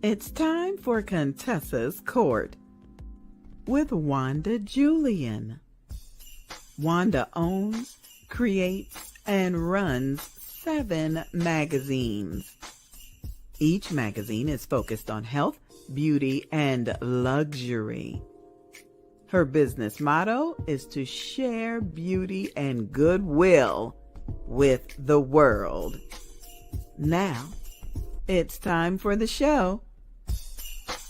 It's time for Contessa's Court with Wanda Julian. Wanda owns, creates, and runs 7 magazines. Each magazine is focused on health, beauty, and luxury. Her business motto is to share beauty and goodwill with the world. Now, it's time for the show.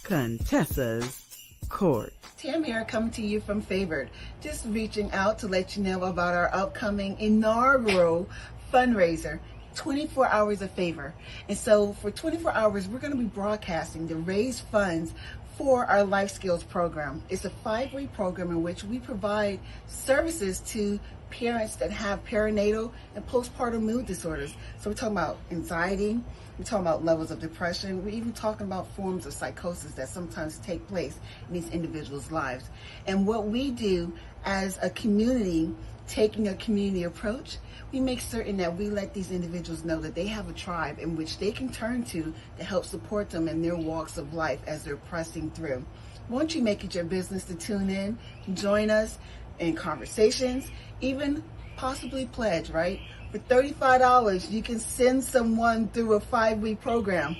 Contessa's Court. Tam here, coming to you from Favored. Just reaching out to let you know about our upcoming inaugural fundraiser, 24 Hours of Favor. And so for 24 hours, we're going to be broadcasting to raise funds for our Life Skills program. It's a 5-week program in which we provide services to parents that have perinatal and postpartum mood disorders. So we're talking about anxiety, we're talking about levels of depression, we're even talking about forms of psychosis that sometimes take place in these individuals' lives. And what we do as a community, taking a community approach, we make certain that we let these individuals know that they have a tribe in which they can turn to help support them in their walks of life as they're pressing through. Won't you make it your business to tune in, join us in conversations, even possibly pledge, right? For $35, you can send someone through a 5-week program.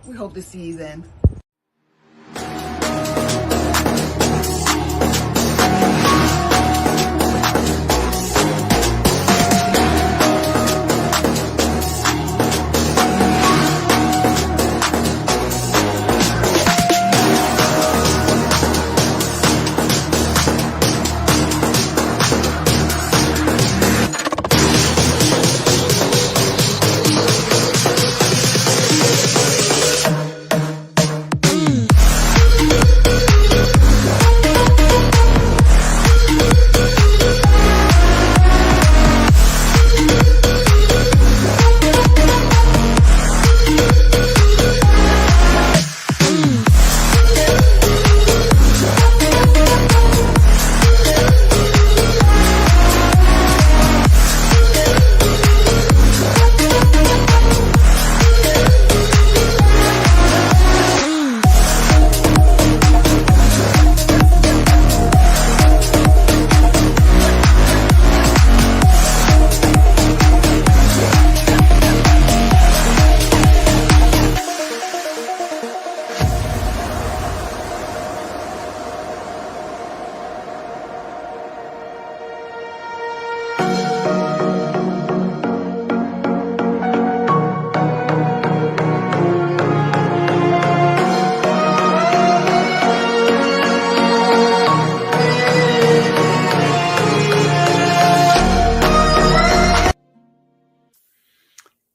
We hope to see you then.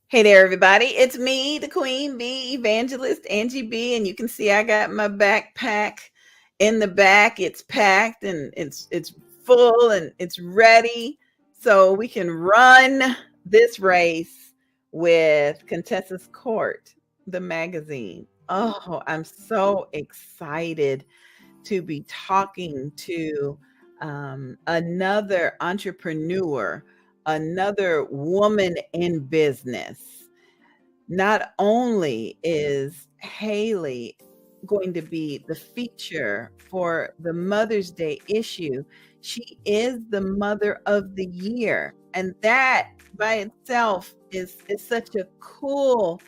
Hey there, everybody. It's me, the Queen Bee, Evangelist Angie BEE, and you can see I got my backpack in the back. It's packed and it's full and it's ready, so we can run this race with Contessa's Court, the magazine. Oh, I'm so excited to be talking to another entrepreneur, another woman in business. Not only is Haley going to be the feature for the Mother's Day issue, she is the Mother of the Year. And that by itself is such a cool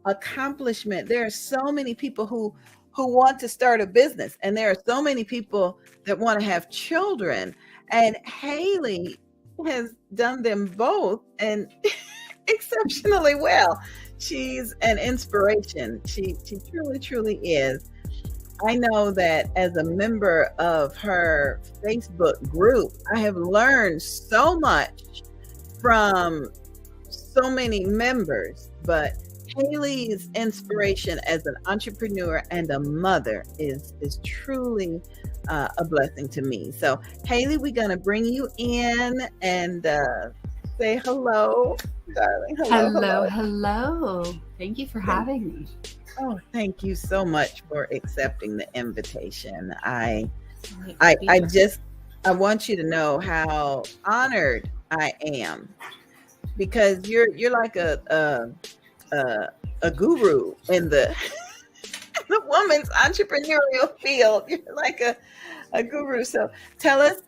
accomplishment. There are so many people who want to start a business, and there are so many people that want to have children. And Haley has done them both and exceptionally well. She's an inspiration. She truly is. I know that as a member of her Facebook group, I have learned so much from so many members, but Haley's inspiration as an entrepreneur and a mother is truly a blessing to me. So Haley, we're going to bring you in and say hello, darling. Hello. Thank you for having me. Oh, thank you so much for accepting the invitation. I want you to know how honored I am, because you're like a a guru in the the woman's entrepreneurial field. You're like a guru. So tell us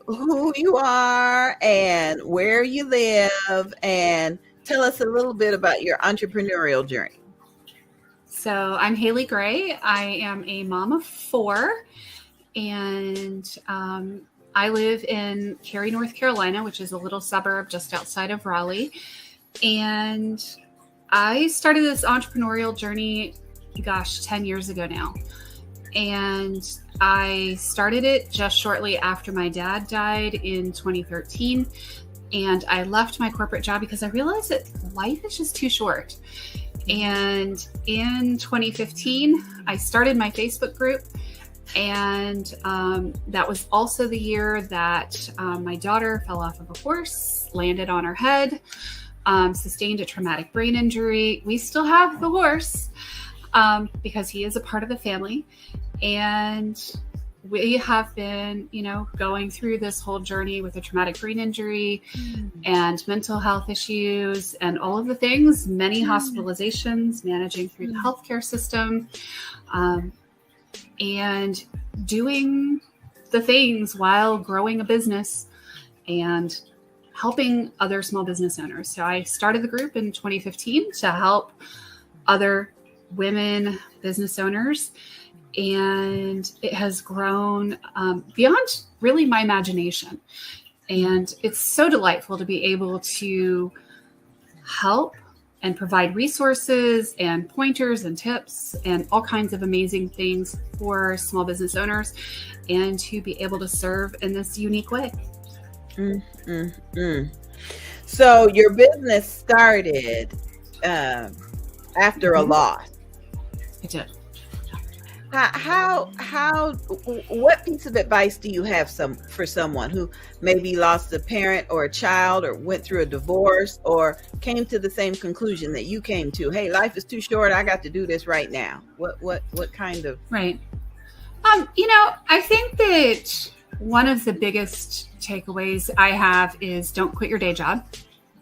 who you are and where you live, and tell us a little bit about your entrepreneurial journey. So I'm Haley Gray. I am a mom of 4, and I live in Cary, North Carolina, which is a little suburb just outside of Raleigh. And I started this entrepreneurial journey, 10 years ago now. And I started it just shortly after my dad died in 2013. And I left my corporate job because I realized that life is just too short. And in 2015, I started my Facebook group. And that was also the year that my daughter fell off of a horse, landed on her head, sustained a traumatic brain injury. We still have the horse because he is a part of the family. And we have been, going through this whole journey with a traumatic brain injury and mental health issues and all of the things, many hospitalizations, managing through the healthcare system, and doing the things while growing a business and helping other small business owners. So I started the group in 2015 to help other women business owners. And it has grown beyond really my imagination. And it's so delightful to be able to help and provide resources and pointers and tips and all kinds of amazing things for small business owners, and to be able to serve in this unique way. So your business started after a loss. It did. What piece of advice do you have for someone who maybe lost a parent or a child, or went through a divorce, or came to the same conclusion that you came to? Hey, life is too short. I got to do this right now. What kind of? Right. I think that one of the biggest takeaways I have is don't quit your day job,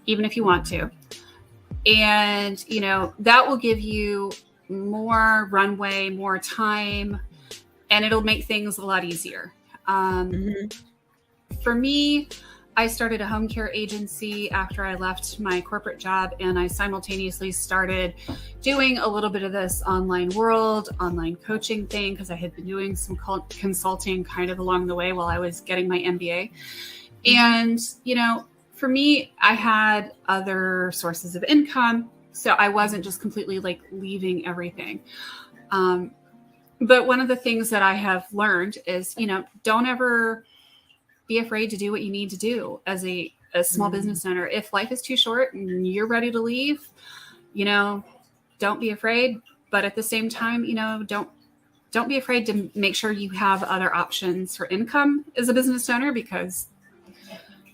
even if you want to. And, that will give you more runway, more time, and it'll make things a lot easier. For me, I started a home care agency after I left my corporate job, and I simultaneously started doing a little bit of this online coaching thing, because I had been doing some consulting kind of along the way while I was getting my MBA. And, for me, I had other sources of income. So I wasn't just completely leaving everything. But one of the things that I have learned is, don't ever be afraid to do what you need to do as a small business owner. If life is too short and you're ready to leave, don't be afraid. But at the same time, don't be afraid to make sure you have other options for income as a business owner, because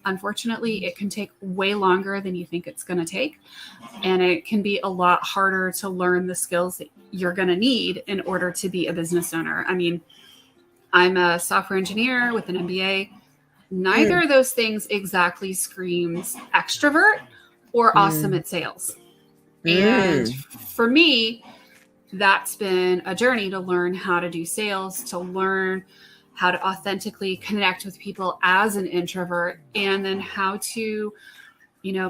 unfortunately, it can take way longer than you think it's going to take. And it can be a lot harder to learn the skills that you're going to need in order to be a business owner. I mean, I'm a software engineer with an MBA. Neither of those things exactly screams extrovert or awesome at sales. And for me, that's been a journey to learn how to do sales, to learn how to authentically connect with people as an introvert, and then how to,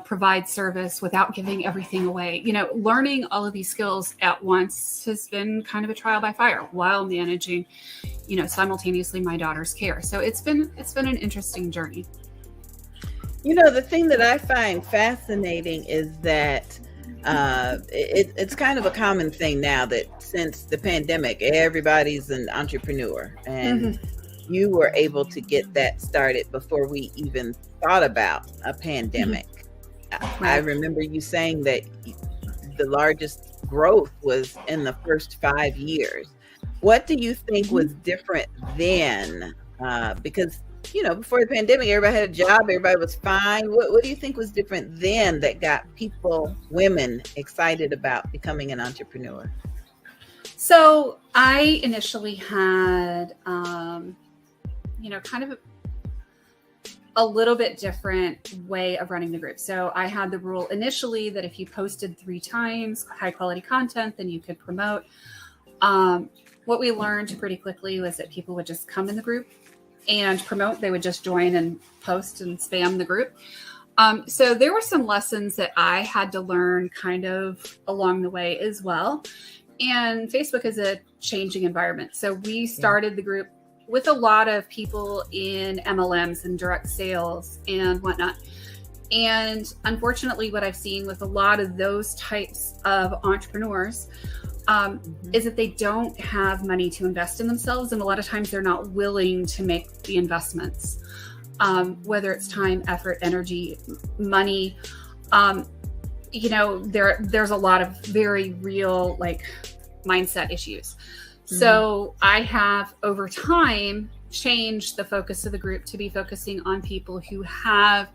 provide service without giving everything away. Learning all of these skills at once has been kind of a trial by fire while managing, simultaneously my daughter's care. So it's been an interesting journey. The thing that I find fascinating is that it's kind of a common thing now that since the pandemic, everybody's an entrepreneur, and you were able to get that started before we even thought about a pandemic. I remember you saying that the largest growth was in the first 5 years. What do you think was different then? Because, before the pandemic, everybody had a job, everybody was fine. What do you think was different then that got women excited about becoming an entrepreneur? So I initially had, kind of a little bit different way of running the group. So I had the rule initially that if you posted 3 times high quality content, then you could promote. What we learned pretty quickly was that people would just come in the group and promote. They would just join and post and spam the group. So there were some lessons that I had to learn kind of along the way as well. And Facebook is a changing environment. So we started the group with a lot of people in MLMs and direct sales and whatnot. And unfortunately, what I've seen with a lot of those types of entrepreneurs is that they don't have money to invest in themselves. And a lot of times they're not willing to make the investments, whether it's time, effort, energy, money. There's a lot of very real mindset issues. So I have over time changed the focus of the group to be focusing on people who have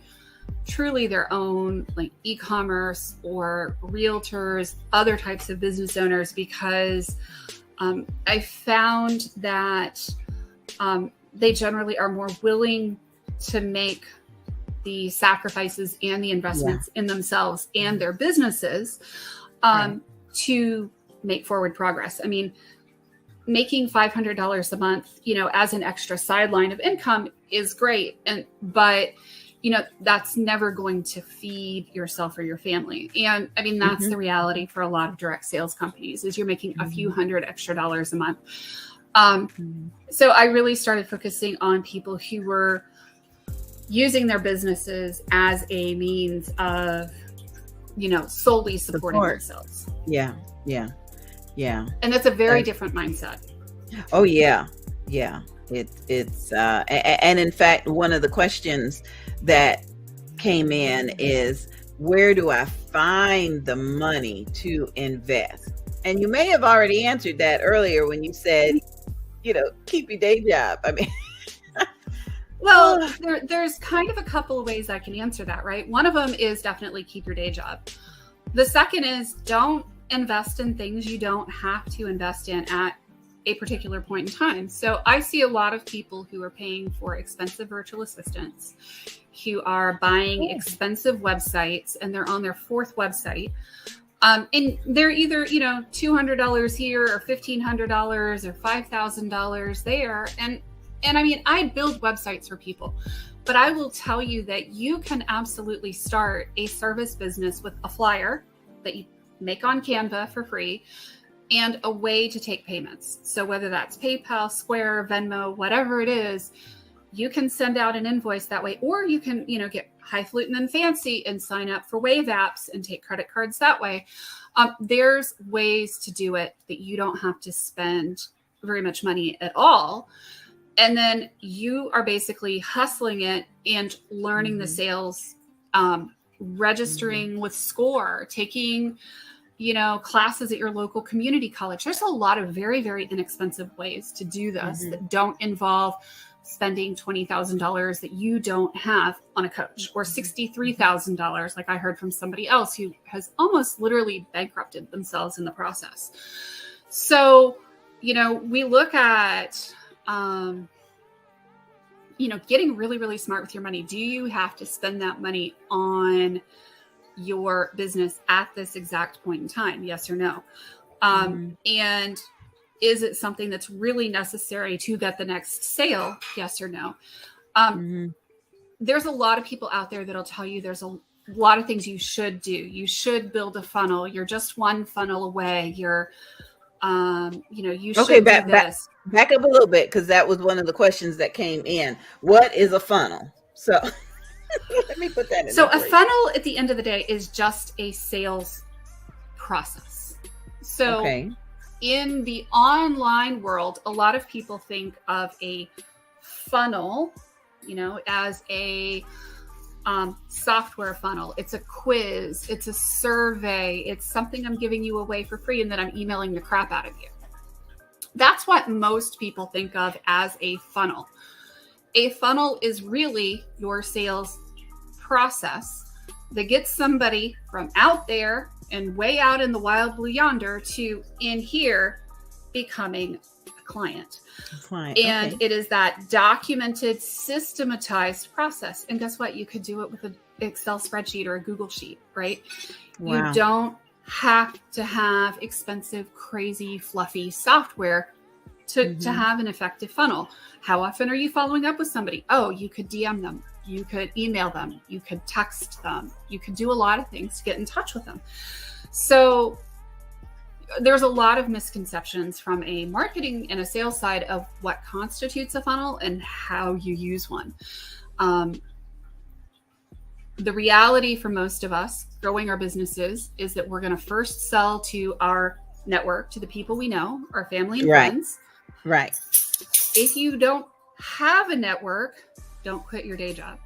truly their own e-commerce or realtors, other types of business owners, because I found that they generally are more willing to make the sacrifices and the investments in themselves and their businesses to make forward progress. I mean, making $500 a month, as an extra sideline of income is great. But that's never going to feed yourself or your family. And I mean, that's the reality for a lot of direct sales companies is you're making a few hundred extra dollars a month. So I really started focusing on people who were using their businesses as a means of, solely supporting themselves. Yeah. And that's a very different mindset. Oh yeah. It's and in fact, one of the questions that came in is, where do I find the money to invest? And you may have already answered that earlier when you said, keep your day job. I mean, well, there's kind of a couple of ways I can answer that, right? One of them is definitely keep your day job. The second is don't invest in things you don't have to invest in at a particular point in time. So I see a lot of people who are paying for expensive virtual assistants, who are buying expensive websites, and they're on their 4th website. And they're either, $200 here or $1,500 or $5,000 there. And I mean, I build websites for people, but I will tell you that you can absolutely start a service business with a flyer that you make on Canva for free and a way to take payments. So whether that's PayPal, Square, Venmo, whatever it is, you can send out an invoice that way, or you can, get highfalutin and fancy and sign up for Wave apps and take credit cards that way. There's ways to do it that you don't have to spend very much money at all. And then you are basically hustling it and learning the sales, registering with SCORE, taking, classes at your local community college. There's a lot of very, very inexpensive ways to do this that don't involve spending $20,000 that you don't have on a coach, or $63,000, like I heard from somebody else who has almost literally bankrupted themselves in the process. So, we look at, getting really, really smart with your money. Do you have to spend that money on your business at this exact point in time? Yes or no? And is it something that's really necessary to get the next sale? Yes or no? There's a lot of people out there that'll tell you there's a lot of things you should do. You should build a funnel. You're just one funnel away. You're, you should do this. Back up a little bit, because that was one of the questions that came in. What is a funnel? So let me put that in. So a funnel at the end of the day is just a sales process. So in the online world, a lot of people think of a funnel, as a software funnel. It's a quiz. It's a survey. It's something I'm giving you away for free, and then I'm emailing the crap out of you. That's what most people think of as a funnel. A funnel is really your sales process that gets somebody from out there and way out in the wild blue yonder to in here becoming a client. Client. And Okay. it is that documented, systematized process. And guess what? You could do it with an Excel spreadsheet or a Google sheet, right? Wow. You don't have to have expensive, crazy, fluffy software to have an effective funnel. How often are you following up with somebody? Oh, you could DM them. You could email them. You could text them. You could do a lot of things to get in touch with them. So there's a lot of misconceptions from a marketing and a sales side of what constitutes a funnel and how you use one. The reality for most of us growing our businesses is that we're going to first sell to our network, to the people we know, our family and friends. Right. If you don't have a network, don't quit your day job.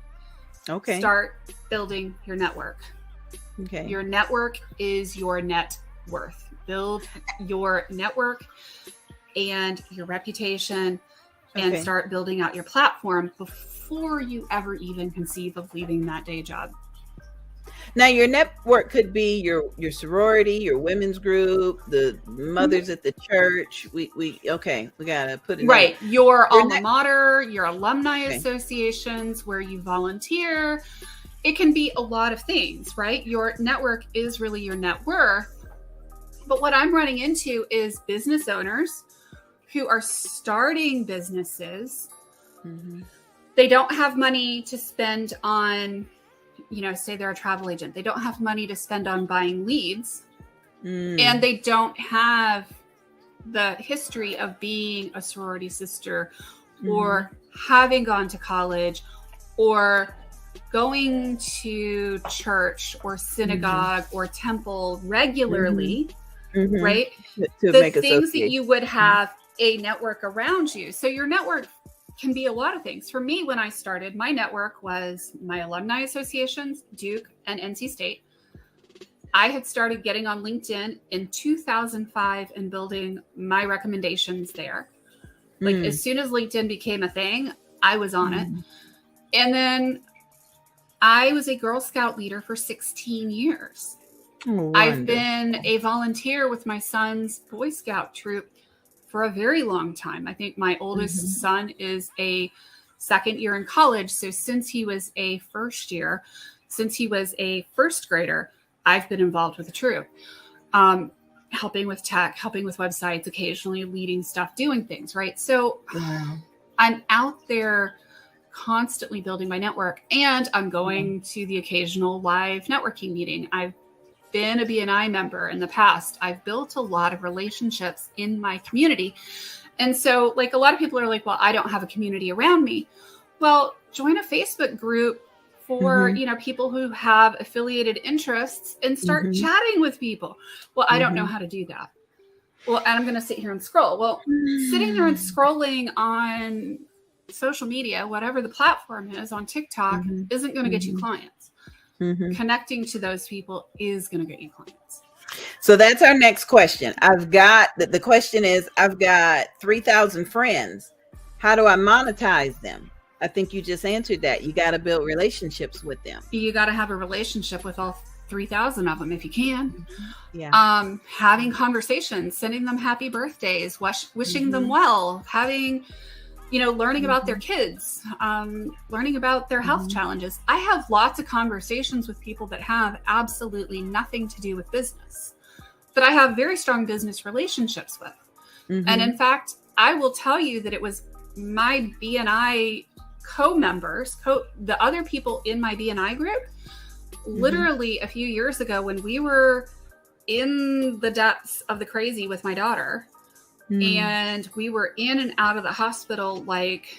Okay. Start building your network. Okay. Your network is your net worth. Build your network and your reputation and start building out your platform before you ever even conceive of leaving that day job. Now, your network could be your sorority, your women's group, the mothers at the church. We gotta put it right. Your alma mater, your alumni associations where you volunteer. It can be a lot of things, right? Your network is really your net worth. But what I'm running into is business owners who are starting businesses. They don't have money to spend on, say they're a travel agent. They don't have money to spend on buying leads. And they don't have the history of being a sorority sister or having gone to college or going to church or synagogue or temple regularly. Right? To the make things that you would have a network around you. So your network can be a lot of things. For me, when I started, my network was my alumni associations, Duke and NC State. I had started getting on LinkedIn in 2005 and building my recommendations there. Like as soon as LinkedIn became a thing, I was on it. And then I was a Girl Scout leader for 16 years. I've been a volunteer with my son's Boy Scout troop for a very long time. I think my oldest son is a second year in college. So since he was a first grader, I've been involved with the troop, helping with tech, helping with websites, occasionally leading stuff, doing things, right? So I'm out there constantly building my network, and I'm going to the occasional live networking meeting. I've been a BNI member in the past. I've built a lot of relationships in my community. And so like a lot of people are like, well, I don't have a community around me. Well, join a Facebook group for, people who have affiliated interests and start chatting with people. Well, I don't know how to do that. Well, and I'm going to sit here and scroll. Well, sitting there and scrolling on social media, whatever the platform is on TikTok, isn't going to get you clients. Connecting to those people is going to get you clients. So that's our next question. The question is, I've got 3,000 friends. How do I monetize them? I think you just answered that. You got to build relationships with them. You got to have a relationship with all 3,000 of them if you can. Having conversations, sending them happy birthdays, wishing them well, having learning about their kids, learning about their health challenges. I have lots of conversations with people that have absolutely nothing to do with business, that I have very strong business relationships with. And in fact, I will tell you that it was my BNI co-members, the other people in my BNI group, literally a few years ago when we were in the depths of the crazy with my daughter, and we were in and out of the hospital like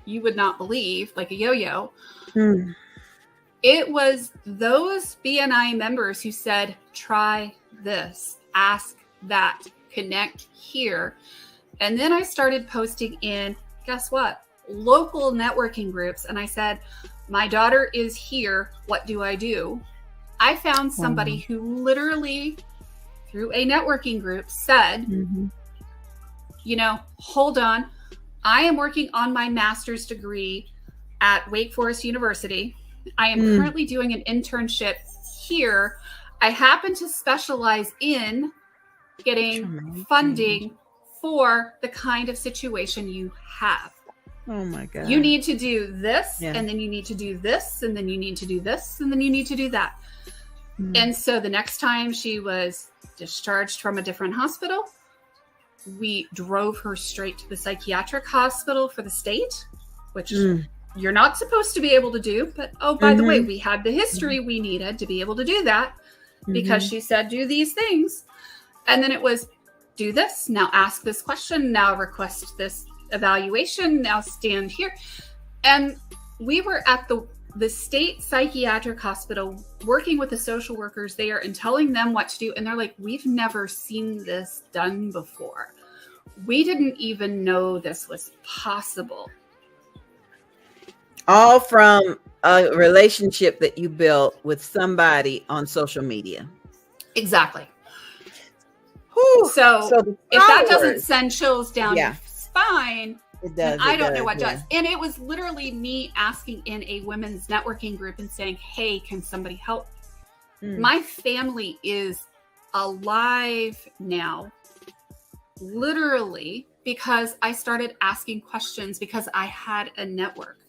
you would not believe, like a yo-yo. It was those BNI members who said, try this, ask that, connect here. And then I started posting in, guess what? Local networking groups. And I said, my daughter is here. What do I do? I found somebody who literally through a networking group said, hold on, I am working on my master's degree at Wake Forest University. I am currently doing an internship here. I happen to specialize in getting funding for the kind of situation you have. Oh my God. You need to do this, Yeah. and then you need to do this, and then you need to do this, and then you need to do that. And so the next time she was discharged from a different hospital, we drove her straight to the psychiatric hospital for the state, which you're not supposed to be able to do. But, oh, by the way, we had the history we needed to be able to do that because she said, do these things. And then it was, do this, now ask this question, now request this evaluation, now stand here. And we were at the state psychiatric hospital working with the social workers there and telling them what to do. And they're like, we've never seen this done before. We didn't even know this was possible. All from a relationship that you built with somebody on social media. Exactly. Whew. So the if that power- doesn't send chills down your spine, it does. I don't know what does. And it was literally me asking in a women's networking group and saying, hey, can somebody help? My family is alive now, literally, because I started asking questions because I had a network.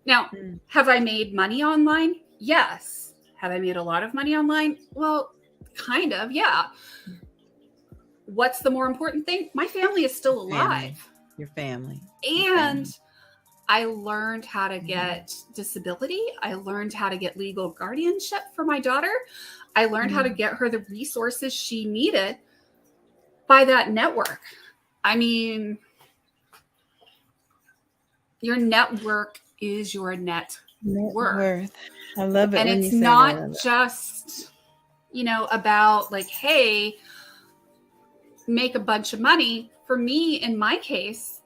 Now, have I made money online? Yes. Have I made a lot of money online? Well, kind of, yeah. What's the more important thing? My family is still alive. Your family. And I learned how to get disability. I learned how to get legal guardianship for my daughter. I learned how to get her the resources she needed by that network. I mean, your network is your net worth. I love it. And when it's you say not that. just, about like, hey, make a bunch of money. For me, in my case,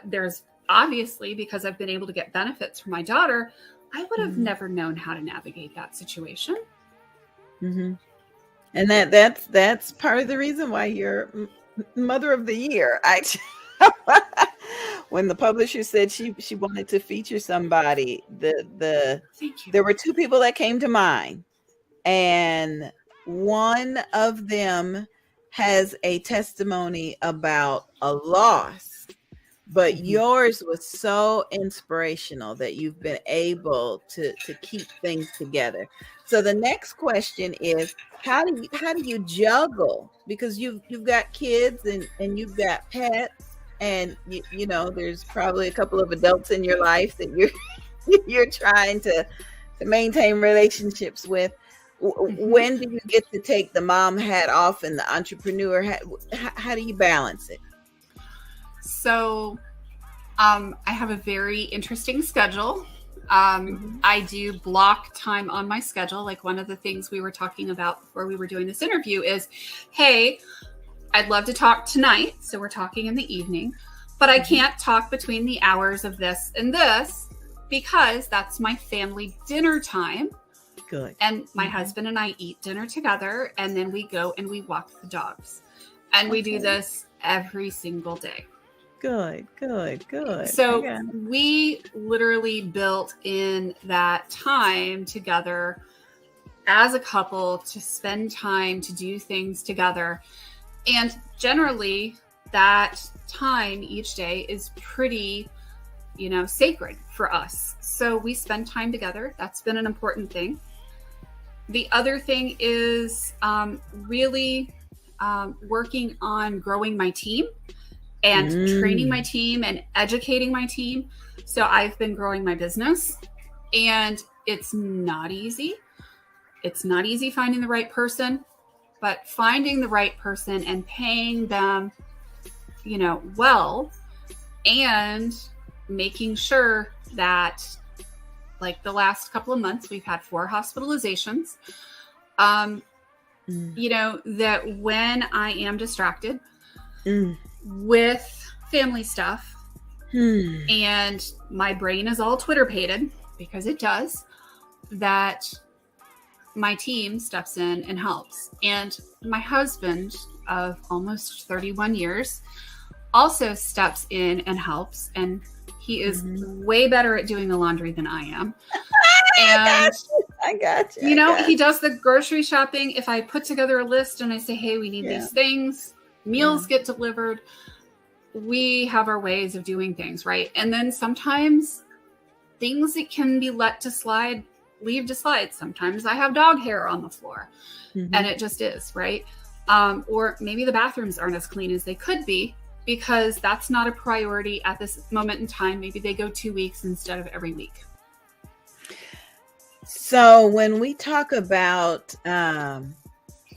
there's obviously, because I've been able to get benefits for my daughter, I would have never known how to navigate that situation. And that's part of the reason why you're Mother of the Year. When the publisher said she wanted to feature somebody, Thank you. there were two people that came to mind, and one of them has a testimony about a loss, but yours was so inspirational that you've been able to keep things together. So the next question is, how do you juggle, because you've got kids and you've got pets, and there's probably a couple of adults in your life that you're trying to maintain relationships with. When do you get to take the mom hat off and the entrepreneur hat? How do you balance it? So I have a very interesting schedule. I do block time on my schedule. Like, one of the things we were talking about before we were doing this interview is, hey, I'd love to talk tonight. So we're talking in the evening, but I can't talk between the hours of this and this because that's my family dinner time. Good. And my husband and I eat dinner together, and then we go and we walk the dogs. And we do this every single day. Good. So we literally built in that time together as a couple to spend time to do things together. And generally that time each day is pretty, sacred for us. So we spend time together. That's been an important thing. The other thing is really working on growing my team and training my team and educating my team. So I've been growing my business, and it's not easy. It's not easy finding the right person, but finding the right person and paying them, well, and making sure that, like the last couple of months, we've had 4 hospitalizations. That when I am distracted with family stuff and my brain is all Twitter-pated, because it does, that my team steps in and helps. And my husband of almost 31 years also steps in and helps. And he is way better at doing the laundry than I am. And I got you. He does the grocery shopping. If I put together a list and I say, hey, we need these things, meals get delivered. we have our ways of doing things, right? And then sometimes things that can be let to slide, leave to slide. Sometimes I have dog hair on the floor, and it just is, right? Or maybe the bathrooms aren't as clean as they could be because that's not a priority at this moment in time. Maybe they go 2 weeks instead of every week. So when we talk about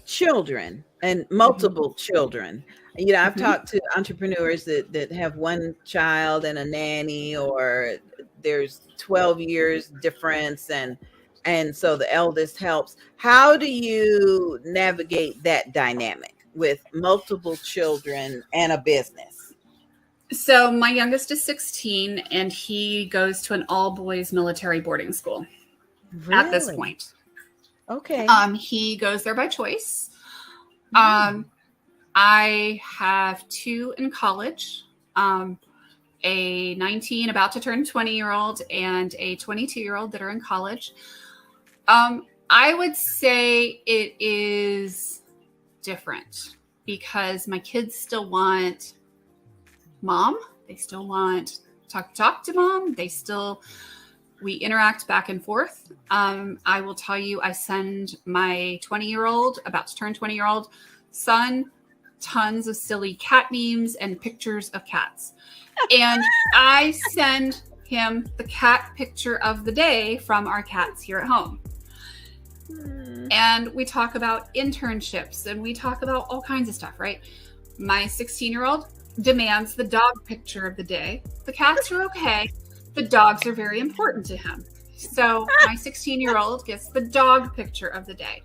children and multiple children, you know, I've talked to entrepreneurs that have one child and a nanny, or there's 12 years difference, and so the eldest helps. How do you navigate that dynamic with multiple children and a business? So my youngest is 16, and he goes to an all-boys military boarding school at this point. Okay. He goes there by choice. I have 2 in college, a 19 about to turn 20-year-old and a 22-year-old that are in college. I would say it is different because my kids still want mom. They still want talk to mom. We interact back and forth. I will tell you, I send my 20-year-old, about to turn 20-year-old son, tons of silly cat memes and pictures of cats. And I send him the cat picture of the day from our cats here at home. And we talk about internships and we talk about all kinds of stuff, right? My 16-year-old demands the dog picture of the day. The cats are okay. The dogs are very important to him. So my 16-year-old gets the dog picture of the day.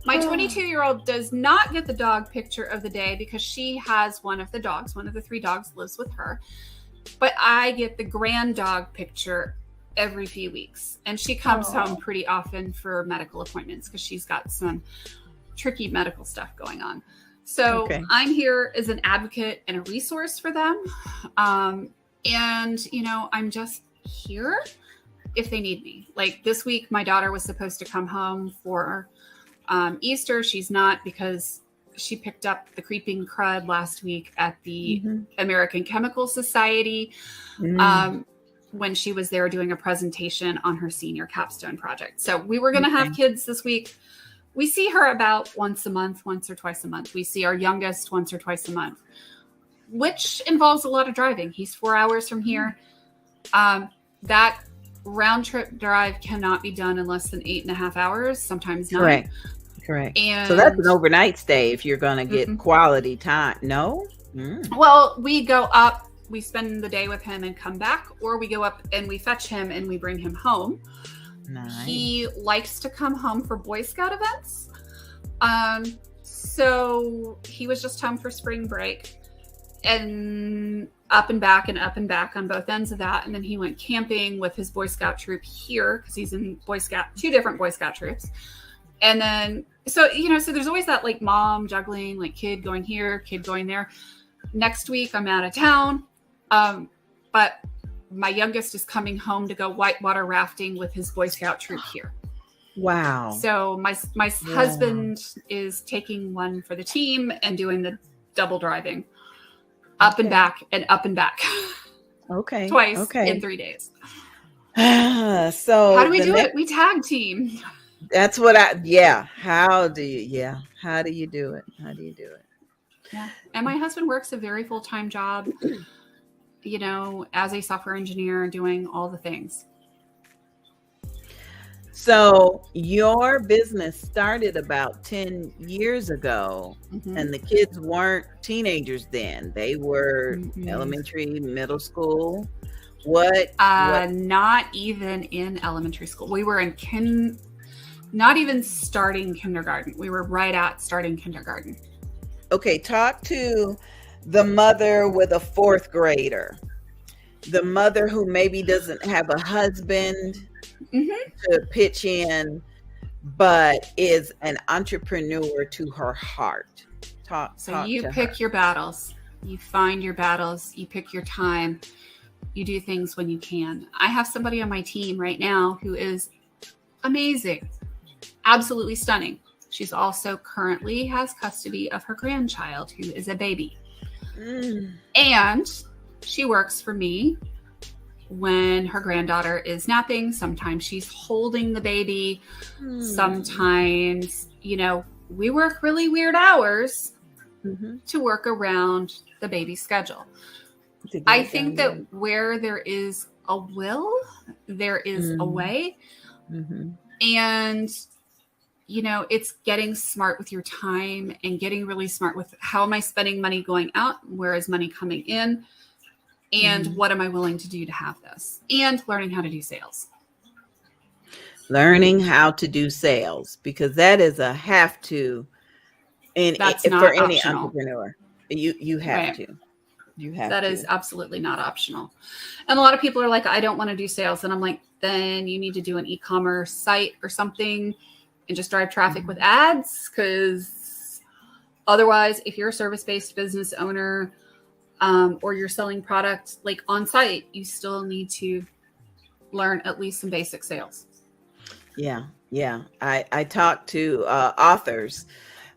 My 22-year-old does not get the dog picture of the day because she has one of the dogs. One of the 3 dogs lives with her. But I get the grand dog picture every few weeks. And she comes home pretty often for medical appointments because she's got some tricky medical stuff going on. So I'm here as an advocate and a resource for them. And, you know, I'm just here if they need me. Like this week, my daughter was supposed to come home for Easter. She's not because she picked up the creeping crud last week at the American Chemical Society when she was there doing a presentation on her senior capstone project. So we were going to have kids this week. We see her about once or twice a month. We see our youngest once or twice a month, which involves a lot of driving. He's 4 hours from here. That round trip drive cannot be done in less than 8.5 hours, sometimes 9. Correct. And so that's an overnight stay if you're going to get quality time. No? Well, we go up, we spend the day with him and come back, or we go up and we fetch him and we bring him home. Nice. He likes to come home for Boy Scout events. So he was just home for spring break and up and back on both ends of that. And then he went camping with his Boy Scout troop here because he's in 2 different Boy Scout troops. And then, so there's always that like mom juggling, like kid going here, kid going there. Next week I'm out of town. But my youngest is coming home to go whitewater rafting with his Boy Scout troop here. Wow. So my husband is taking one for the team and doing the double driving up and back and up and back. Okay. Twice in 3 days. So how do we do it? We tag team. That's what how do you do it? Yeah. And my husband works a very full-time job, as a software engineer, doing all the things. So your business started about 10 years ago, and the kids weren't teenagers then. They were elementary, middle school. What? Not even in elementary school. We were in not even starting kindergarten. We were right at starting kindergarten. Okay, talk to the mother with a 4th grader. The mother who maybe doesn't have a husband to pitch in, but is an entrepreneur to her heart. So you pick your battles. You find your battles. You pick your time. You do things when you can. I have somebody on my team right now who is amazing, absolutely stunning. She's also currently has custody of her grandchild, who is a baby. And she works for me when her granddaughter is napping. Sometimes she's holding the baby. Sometimes, we work really weird hours to work around the baby's schedule. I think that where there is a will, there is a way. And, it's getting smart with your time and getting really smart with how am I spending money going out? Where is money coming in? And what am I willing to do to have this? And learning how to do sales. Learning how to do sales, because that is a have to for any entrepreneur. You have to. You have that to. is absolutely not optional. And a lot of people are like, I don't want to do sales. And I'm like, then you need to do an e-commerce site or something and just drive traffic with ads. Because otherwise, if you're a service-based business owner, or you're selling product like on site, you still need to learn at least some basic sales. Yeah. I talked to authors,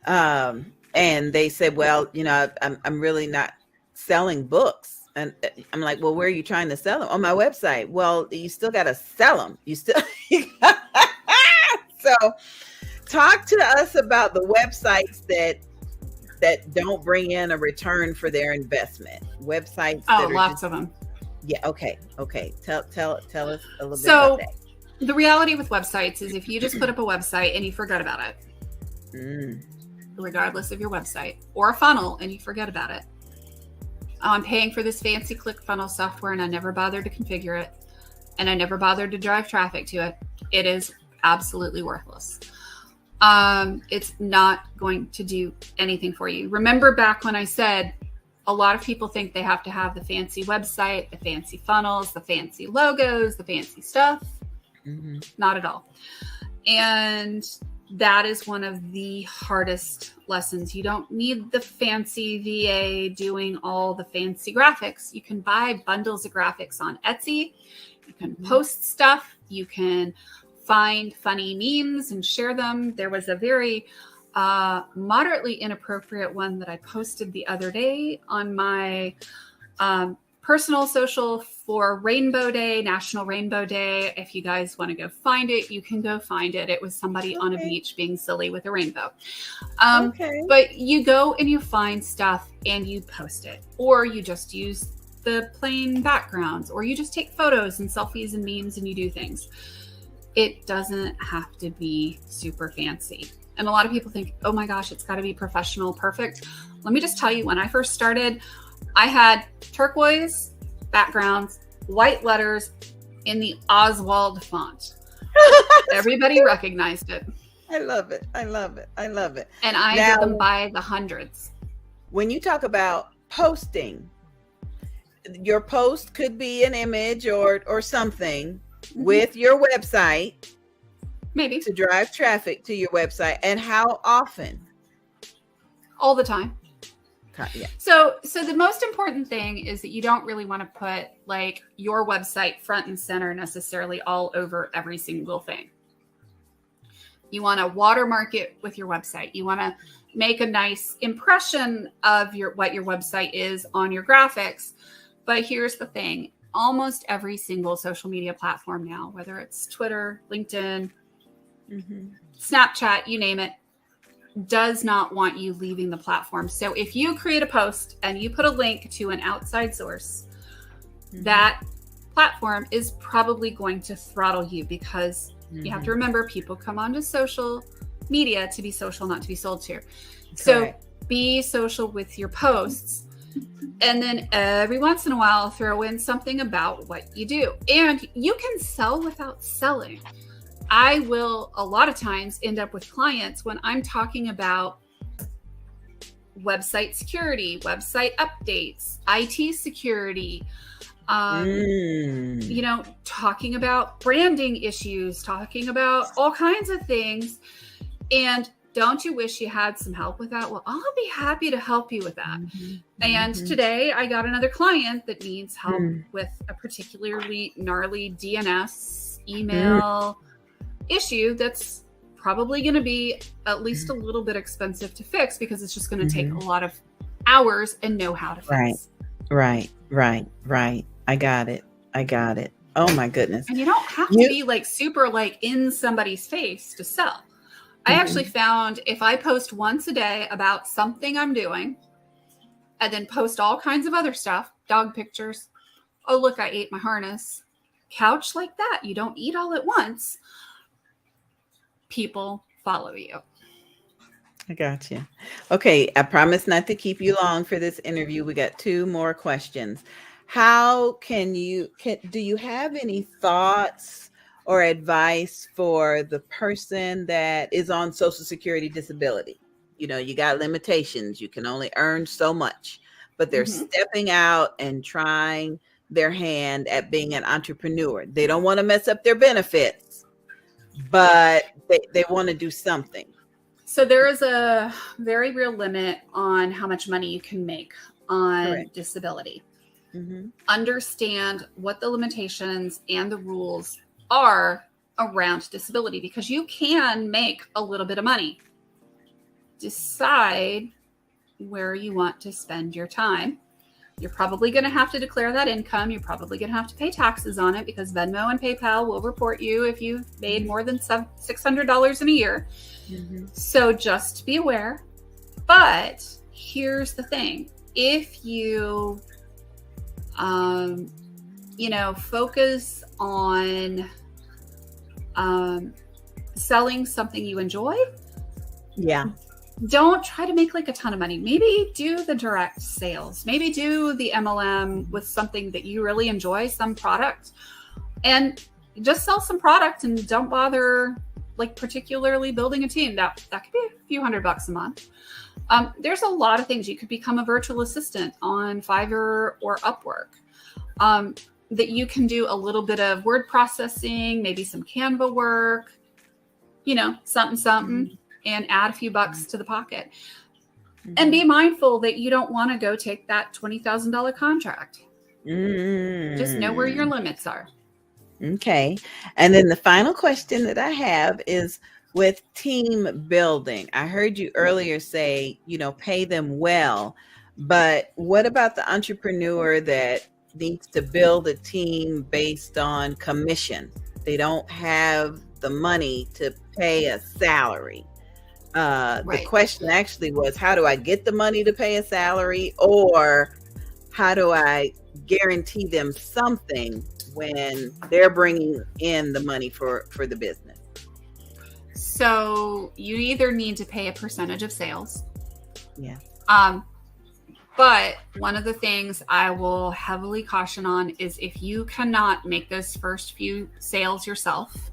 and they said, well, I'm really not selling books. And I'm like, well, where are you trying to sell them? On my website. Well, you still got to sell them. So talk to us about the websites that don't bring in a return for their investment. Websites. Lots of them. Yeah. Okay. Tell us a little bit so, about that. The reality with websites is if you just put up a website and you forget about it, regardless of your website, or a funnel and you forget about it. I'm paying for this fancy ClickFunnels software and I never bothered to configure it and I never bothered to drive traffic to it. It is absolutely worthless. It's not going to do anything for you. Remember back when I said a lot of people think they have to have the fancy website, the fancy funnels, the fancy logos, the fancy stuff. Not at all. And that is one of the hardest lessons. You don't need the fancy VA doing all the fancy graphics. You can buy bundles of graphics on Etsy. You can post stuff. You can find funny memes and share them. There was a very moderately inappropriate one that I posted the other day on my personal social for Rainbow Day, National Rainbow Day. If you guys want to go find it, you can go find it. It was somebody on a beach being silly with a rainbow. But you go and you find stuff and you post it, or you just use the plain backgrounds, or you just take photos and selfies and memes and you do things. It doesn't have to be super fancy. And a lot of people think, oh my gosh, it's got to be professional, perfect. Let me just tell you, when I first started, I had turquoise backgrounds, white letters in the Oswald font. Everybody recognized it. I love it. And I did them by the hundreds. When you talk about posting, your post could be an image or something with your website. Maybe. To drive traffic to your website. And how often? All the time. Yeah. So the most important thing is that you don't really want to put like your website front and center necessarily all over every single thing. You want to watermark it with your website. You want to make a nice impression of what your website is on your graphics. But here's the thing. Almost every single social media platform now, whether it's Twitter, LinkedIn, Snapchat, you name it, does not want you leaving the platform. So if you create a post and you put a link to an outside source, that platform is probably going to throttle you, because you have to remember, people come onto social media to be social, not to be sold to. So be social with your posts. And then every once in a while, throw in something about what you do. And you can sell without selling. I will a lot of times end up with clients when I'm talking about website security, website updates, IT security, talking about branding issues, talking about all kinds of things. And don't you wish you had some help with that? Well, I'll be happy to help you with that. And today I got another client that needs help with a particularly gnarly DNS email issue that's probably going to be at least a little bit expensive to fix, because it's just going to take a lot of hours and know how to fix. Right. I got it. Oh my goodness. And you don't have to be like super like in somebody's face to sell. I actually found if I post once a day about something I'm doing and then post all kinds of other stuff, dog pictures. Oh, look, I ate my harness. Couch like that. You don't eat all at once. People follow you. I got you. Okay. I promise not to keep you long for this interview. We got 2 more questions. How do you have any thoughts or advice for the person that is on Social Security disability? You know, you got limitations. You can only earn so much, but they're stepping out and trying their hand at being an entrepreneur. They don't want to mess up their benefits, but they want to do something. So there is a very real limit on how much money you can make on disability. Understand what the limitations and the rules are around disability, because you can make a little bit of money. Decide where you want to spend your time. You're probably going to have to declare that income. You're probably going to have to pay taxes on it, because Venmo and PayPal will report you if you've made more than $600 in a year. So just be aware. But here's the thing. If you focus on selling something you enjoy. Yeah. Don't try to make like a ton of money. Maybe do the direct sales. Maybe do the MLM with something that you really enjoy, some product, and just sell some product and don't bother like particularly building a team. That could be a few $100 a month. There's a lot of things. You could become a virtual assistant on Fiverr or Upwork. That you can do a little bit of word processing, maybe some Canva work, something, and add a few bucks to the pocket. And be mindful that you don't want to go take that $20,000 contract. Just know where your limits are. Okay. And then the final question that I have is with team building. I heard you earlier say, pay them well, but what about the entrepreneur that needs to build a team based on commission? They don't have the money to pay a salary. The question actually was, how do I get the money to pay a salary, or how do I guarantee them something when they're bringing in the money for the business? So you either need to pay a percentage of sales. Yeah. But one of the things I will heavily caution on is if you cannot make those first few sales yourself,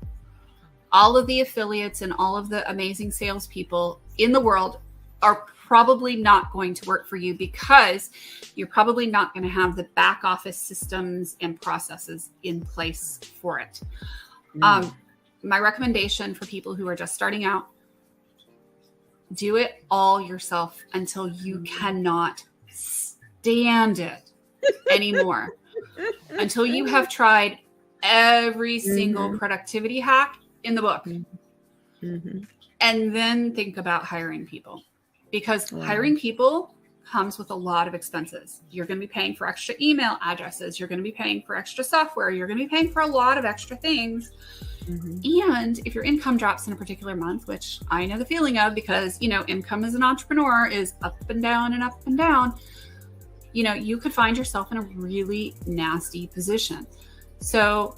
all of the affiliates and all of the amazing salespeople in the world are probably not going to work for you, because you're probably not going to have the back office systems and processes in place for it. My recommendation for people who are just starting out, do it all yourself until you cannot stand it anymore. Until you have tried every single productivity hack in the book. And then think about hiring people, because hiring people comes with a lot of expenses. You're going to be paying for extra email addresses. You're going to be paying for extra software. You're going to be paying for a lot of extra things. And if your income drops in a particular month, which I know the feeling of, because, income as an entrepreneur is up and down and up and down, you could find yourself in a really nasty position. So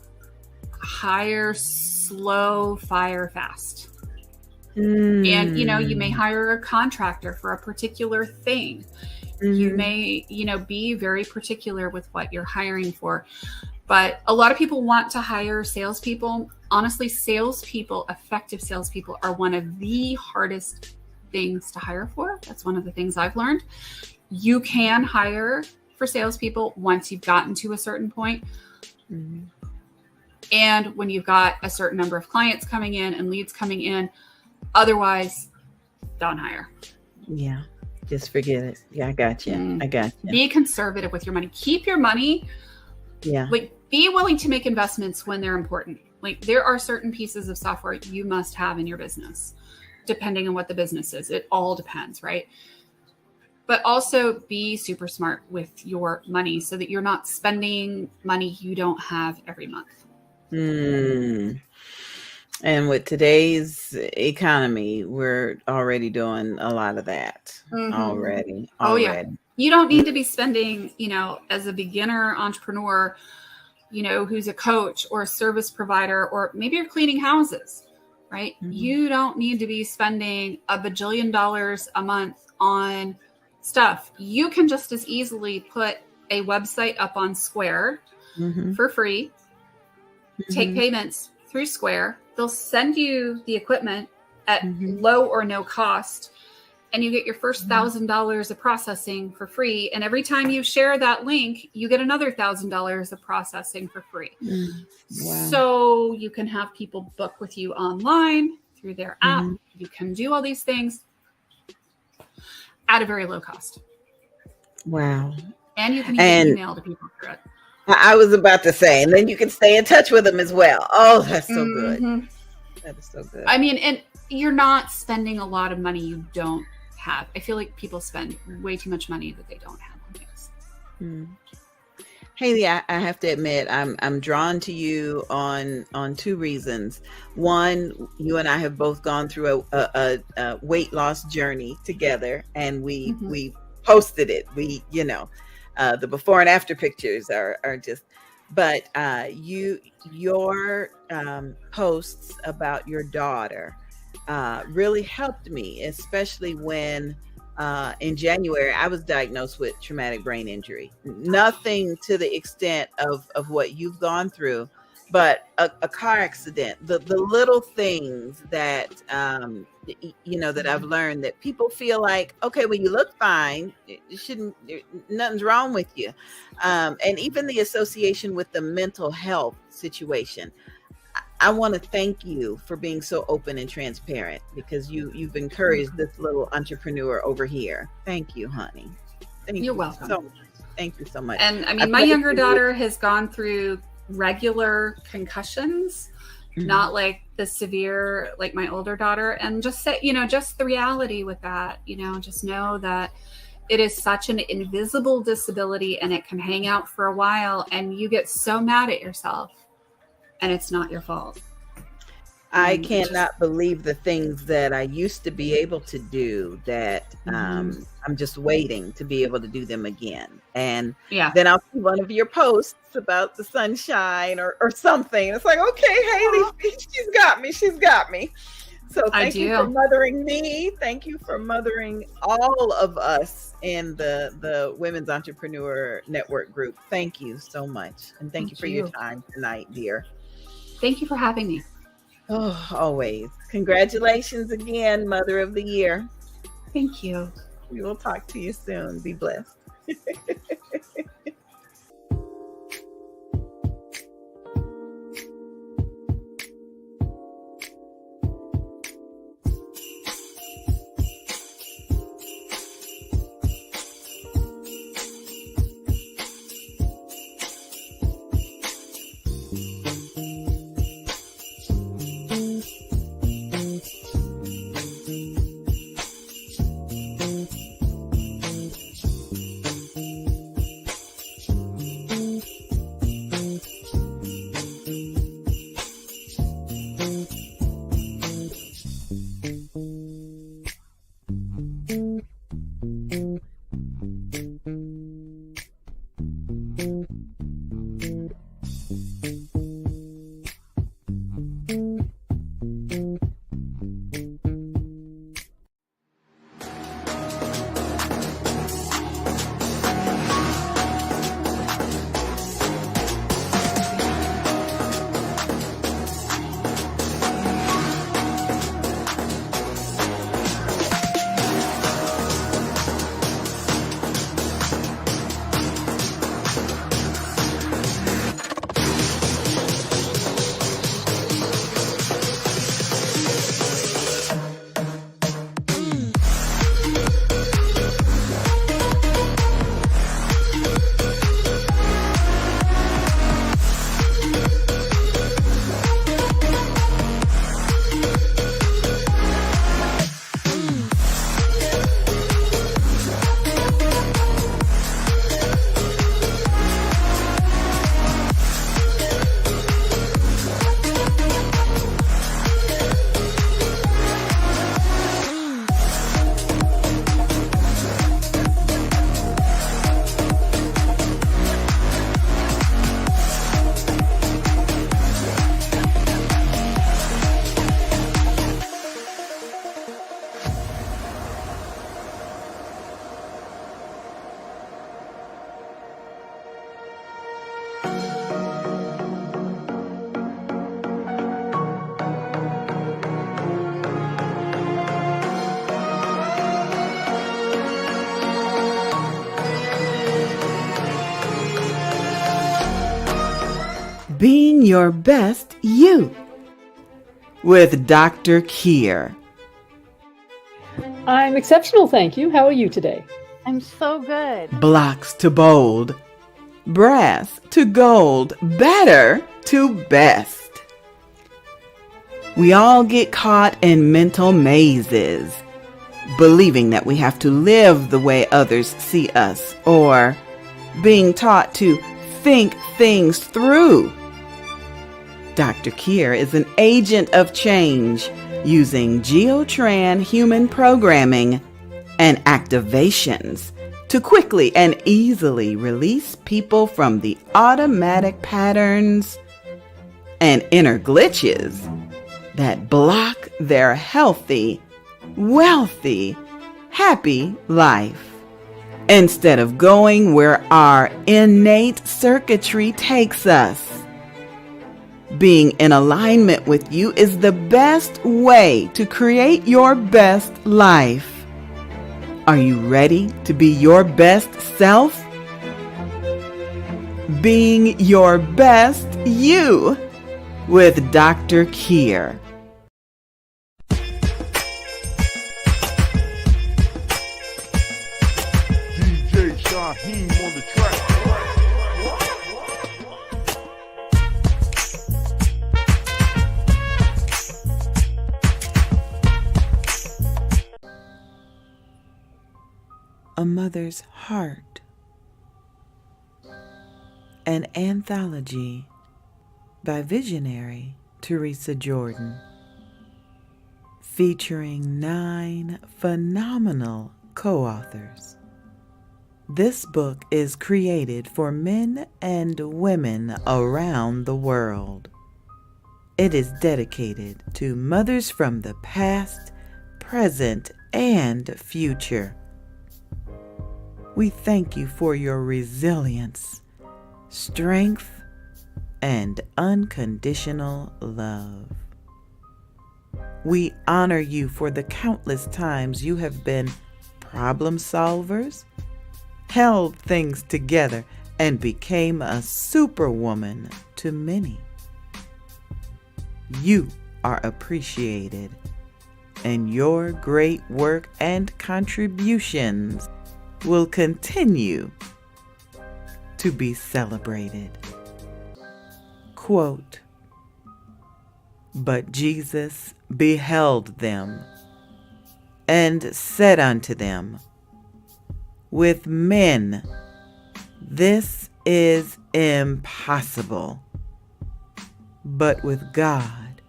hire slow, fire fast. And, you may hire a contractor for a particular thing. You may, be very particular with what you're hiring for. But a lot of people want to hire salespeople. Honestly, salespeople, effective salespeople, are one of the hardest things to hire for. That's one of the things I've learned. You can hire for salespeople once you've gotten to a certain point. And when you've got a certain number of clients coming in and leads coming in. Otherwise, don't hire. Yeah, just forget it. Yeah, I got you. I got you. Be conservative with your money. Keep your money. Yeah. Be willing to make investments when they're important. There are certain pieces of software you must have in your business, depending on what the business is. It all depends, right? but also be super smart with your money so that you're not spending money you don't have every month. And with today's economy, we're already doing a lot of that already. Oh, yeah. You don't need to be spending, as a beginner entrepreneur, who's a coach or a service provider, or maybe you're cleaning houses, right? You don't need to be spending $1 bajillion a month on stuff. You can just as easily put a website up on Square for free, take payments through Square. They'll send you the equipment at low or no cost, and you get your first $1,000 of processing for free. And every time you share that link, you get another $1,000 of processing for free. Wow. So you can have people book with you online through their app. You can do all these things at a very low cost. Wow. And you can even email to people through it. I was about to say, and then you can stay in touch with them as well. Oh, that's so good. That is so good. I mean, and you're not spending a lot of money you don't have. I feel like people spend way too much money that they don't have on things. Haley, I have to admit, I'm drawn to you on two reasons. One, you and I have both gone through a weight loss journey together, and we posted it. We, the before and after pictures are just, but your posts about your daughter really helped me, especially when in January I was diagnosed with traumatic brain injury. Nothing to the extent of what you've gone through, but a car accident, the little things that that I've learned, that people feel like, okay, well, you look fine, nothing's wrong with you, and even the association with the mental health situation. I want to thank you for being so open and transparent, because you've encouraged this little entrepreneur over here. Thank you, honey. You're welcome. So much. Thank you so much. And I mean, my younger daughter has gone through regular concussions, not like the severe, like my older daughter. And just say, just the reality with that, just know that it is such an invisible disability, and it can hang out for a while, and you get so mad at yourself, and it's not your fault. I cannot believe the things that I used to be able to do that I'm just waiting to be able to do them again. And then I'll see one of your posts about the sunshine or something. It's like, okay, Haley, she's got me. So thank you for mothering me. Thank you for mothering all of us in the Women's Entrepreneur Network group. Thank you so much. And thank you for your time tonight, dear. Thank you for having me. Oh, always. Congratulations again, Mother of the Year. Thank you. We will talk to you soon. Be blessed. Being Your Best You with Dr. Keir. I'm exceptional, thank you. How are you today? I'm so good. Blocks to bold, brass to gold, better to best. We all get caught in mental mazes, believing that we have to live the way others see us, or being taught to think things through. Dr. Keir is an agent of change using Geotran human programming and activations to quickly and easily release people from the automatic patterns and inner glitches that block their healthy, wealthy, happy life. Instead of going where our innate circuitry takes us. Being in alignment with you is the best way to create your best life. Are you ready to be your best self? Being Your Best You with Dr. Keir. DJ Shaheem on the track. A Mother's Heart, an anthology by visionary Teresa Jordan, featuring 9 phenomenal co-authors. This book is created for men and women around the world. It is dedicated to mothers from the past, present, and future. We thank you for your resilience, strength, and unconditional love. We honor you for the countless times you have been problem solvers, held things together, and became a superwoman to many. You are appreciated, and your great work and contributions will continue to be celebrated. Quote, "But Jesus beheld them and said unto them, With men this is impossible, but with God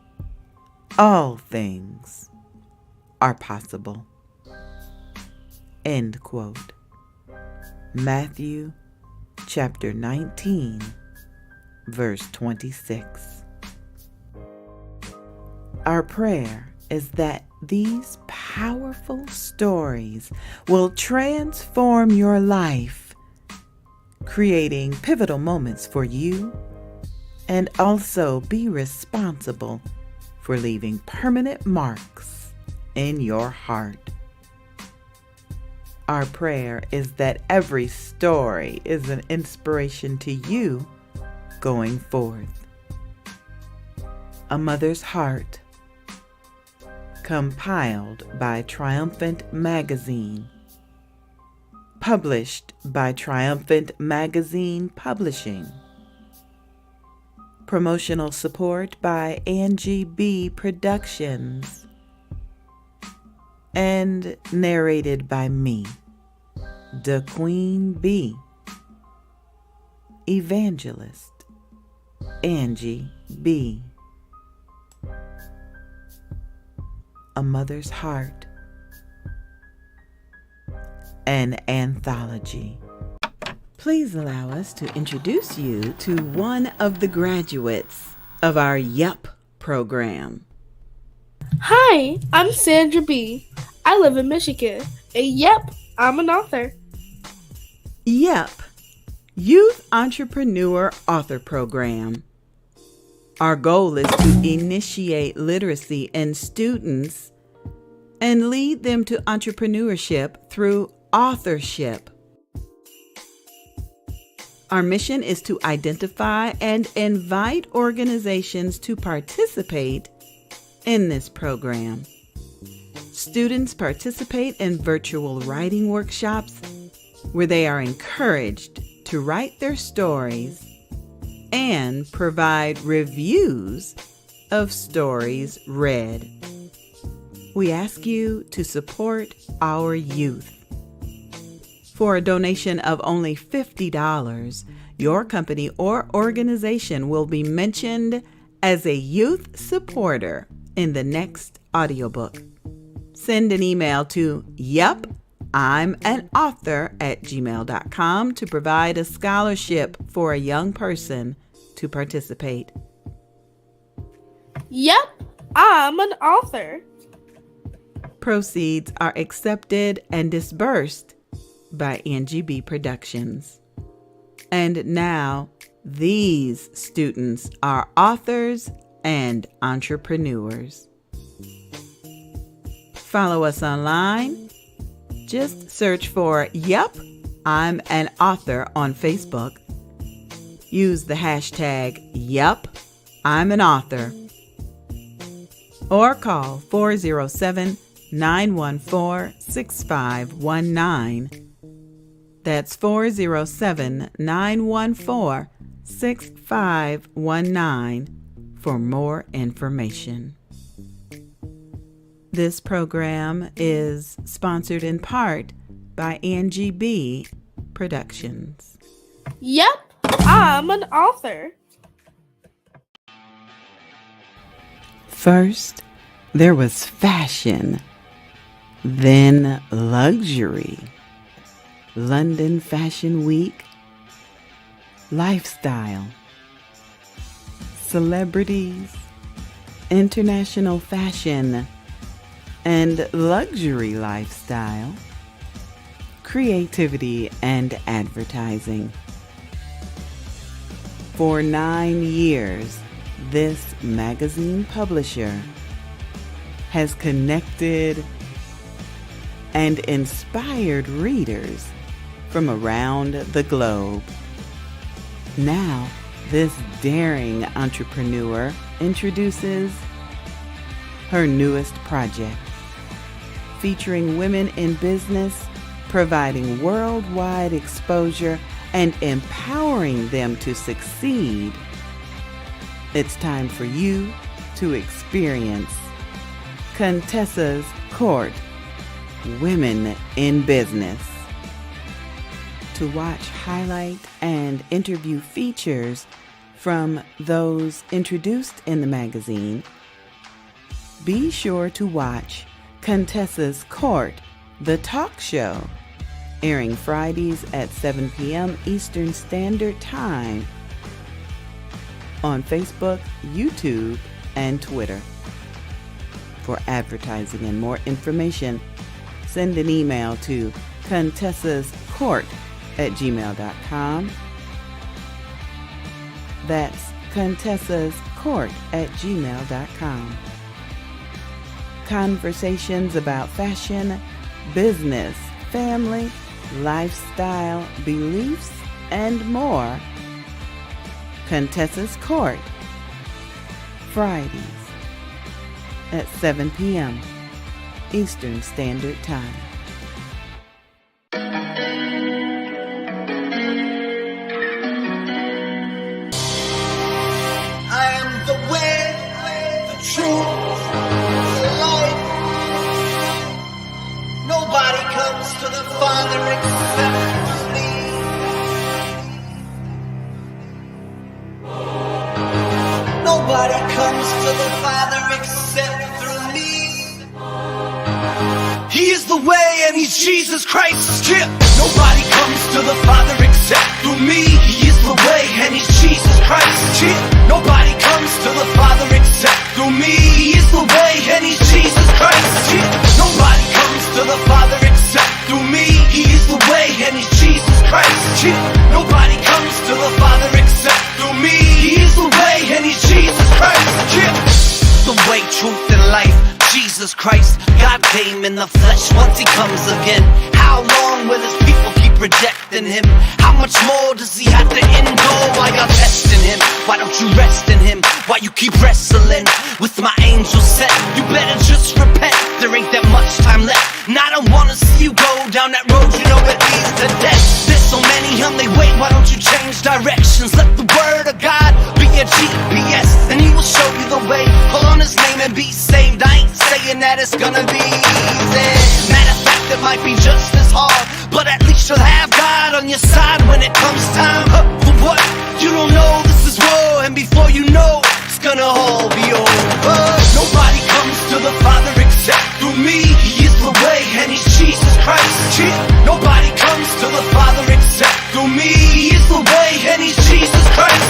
all things are possible." End quote. Matthew chapter 19, verse 26. Our prayer is that these powerful stories will transform your life, creating pivotal moments for you, and also be responsible for leaving permanent marks in your heart. Our prayer is that every story is an inspiration to you going forth. A Mother's Heart, compiled by Triumphant Magazine, published by Triumphant Magazine Publishing, promotional support by Angie BEE Productions, and narrated by me, the Queen Bee, Evangelist Angie BEE. A Mother's Heart, an anthology. Please allow us to introduce you to one of the graduates of our YEP program. Hi, I'm Sandra B. I live in Michigan. And yep, I'm an author. YEP, Youth Entrepreneur Author Program. Our goal is to initiate literacy in students and lead them to entrepreneurship through authorship. Our mission is to identify and invite organizations to participate in this program. Students participate in virtual writing workshops where they are encouraged to write their stories and provide reviews of stories read. We ask you to support our youth. For a donation of only $50, your company or organization will be mentioned as a youth supporter in the next audiobook. Send an email to yup!'I'm-an-author@gmail.com to provide a scholarship for a young person to participate. Yep, I'm an author. Proceeds are accepted and disbursed by Angie BEE Productions. And now, these students are authors and entrepreneurs. Follow us online. Just search for Yup, I'm an Author on Facebook. Use the hashtag Yup, I'm an Author. Or call 407-914-6519. That's 407-914-6519 for more information. This program is sponsored in part by Angie BEE Productions. Yep, I'm an author. First, there was fashion, then luxury, London Fashion Week, lifestyle, celebrities, international fashion, and luxury lifestyle, creativity and advertising. For 9 years, this magazine publisher has connected and inspired readers from around the globe. Now, this daring entrepreneur introduces her newest project, featuring women in business, providing worldwide exposure and empowering them to succeed. It's time for you to experience Contessa's Court, Women in Business. To watch highlight and interview features from those introduced in the magazine, be sure to watch Contessa's Court, the talk show, airing Fridays at 7 p.m. Eastern Standard Time on Facebook, YouTube, and Twitter. For advertising and more information, send an email to contessascourt@gmail.com. That's contessascourt@gmail.com. Conversations about fashion, business, family, lifestyle, beliefs, and more. Contessa's Court, Fridays at 7 p.m. Eastern Standard Time. I am the way, the truth, the life. Nobody comes to the Father except through me. Nobody comes to the Father except through me. He is the way and he's Jesus Christ's gift. Nobody comes to the Father except through me. He is the way and he's Jesus Christ's gift. Nobody comes to the Father except through me. He is the way and he's Jesus Christ's gift. Nobody comes to the Father except through me. He is the way and he's Jesus Christ's gift. Nobody comes to the Father except through me. He is the way and he's Jesus Christ's gift. The way, truth, and life, Jesus Christ. God came in the flesh once he comes again. How long will his people keep rejecting in him? How much more does he have to endure while y'all testing him? Why don't you rest in him? Why you keep wrestling with my angel set? You better just repent, there ain't that much time left. And I don't wanna see you go down that road, you know it leads to death. There's so many they wait, why don't you change directions? Let the word of God be your GPS, and he will show you the way. Call on his name and be saved. I ain't saying that it's gonna be easy. Matter of fact, it might be just as hard, but at least you'll have God on your side when it comes time. For what? You don't know this is war, and before you know, it's gonna all be over. Nobody comes to the Father except through me. He is the way, and he's Jesus Christ. Nobody comes to the Father except through me. He is the way, and he's Jesus Christ.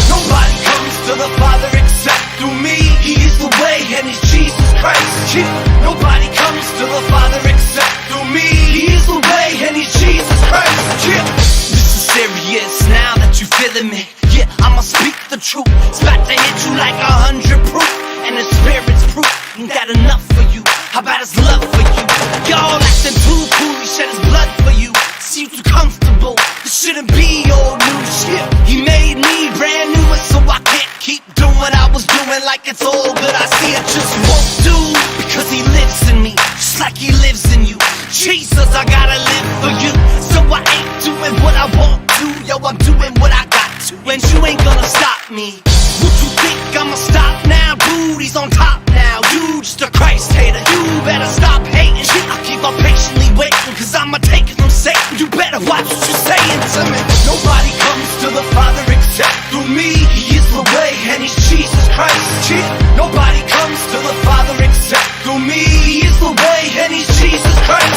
Nobody comes to the Father except through me. He is the way, and he's Jesus Christ. Nobody comes to the Father except through me. He is the way, and he's Jesus Christ. This is serious now that you feeling me. Yeah, I'ma speak the truth. It's about to hit you like 100 proof, and the Spirit's proof. Ain't that enough for you? How about his love for you? Y'all acting too cool, he shed his blood for you. See you too comfortable, this shouldn't be old news. Shit, he made me brand new, and so I can't keep doing what I was doing like it's all good. I see it just won't do, because he lives in me, just like he lives in you. Jesus, I gotta live for you, so I ain't doing what I want to. Yo, I'm doing what I got to, and you ain't gonna stop me. Would you think I'ma stop now? Dude, he's on top now. You just a Christ hater, you better stop hating. I keep on patiently waiting, cause I'ma take it from Satan. You better watch what you're saying to me. Nobody comes to the Father except through me. He is the way, and he's Jesus Christ. Nobody comes to the Father except through me. He is the way, and he's Jesus Christ.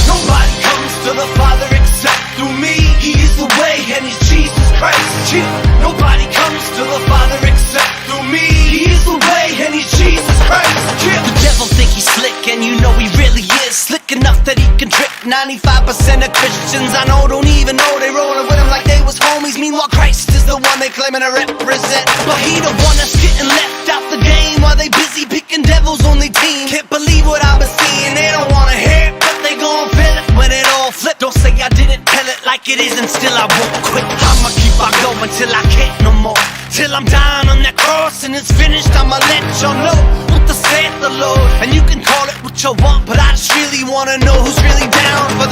Nobody comes to the Father except through me. He is the way, and he's Jesus Christ. Nobody comes to the Father except through me. He is the way, and he's Jesus Christ. The devil think he's slick, and you know he really is. Slick enough that he can trick 95% of Christians I know don't even know they rolling with him like they was homies. Meanwhile, Christ is the one they claiming to represent, but he the one that's getting left out the game while they busy picking devil's only team. Can't believe what I've been seeing. They don't wanna hear it, but they gon' feel it when it all flipped. Don't say I didn't tell it like it is, and still I won't quit. I'ma keep on going till I can't no more, till I'm dying on that cross and it's finished. I'ma let y'all know what the saith the Lord, and you can call it what you want, but I just really wanna know who's really down for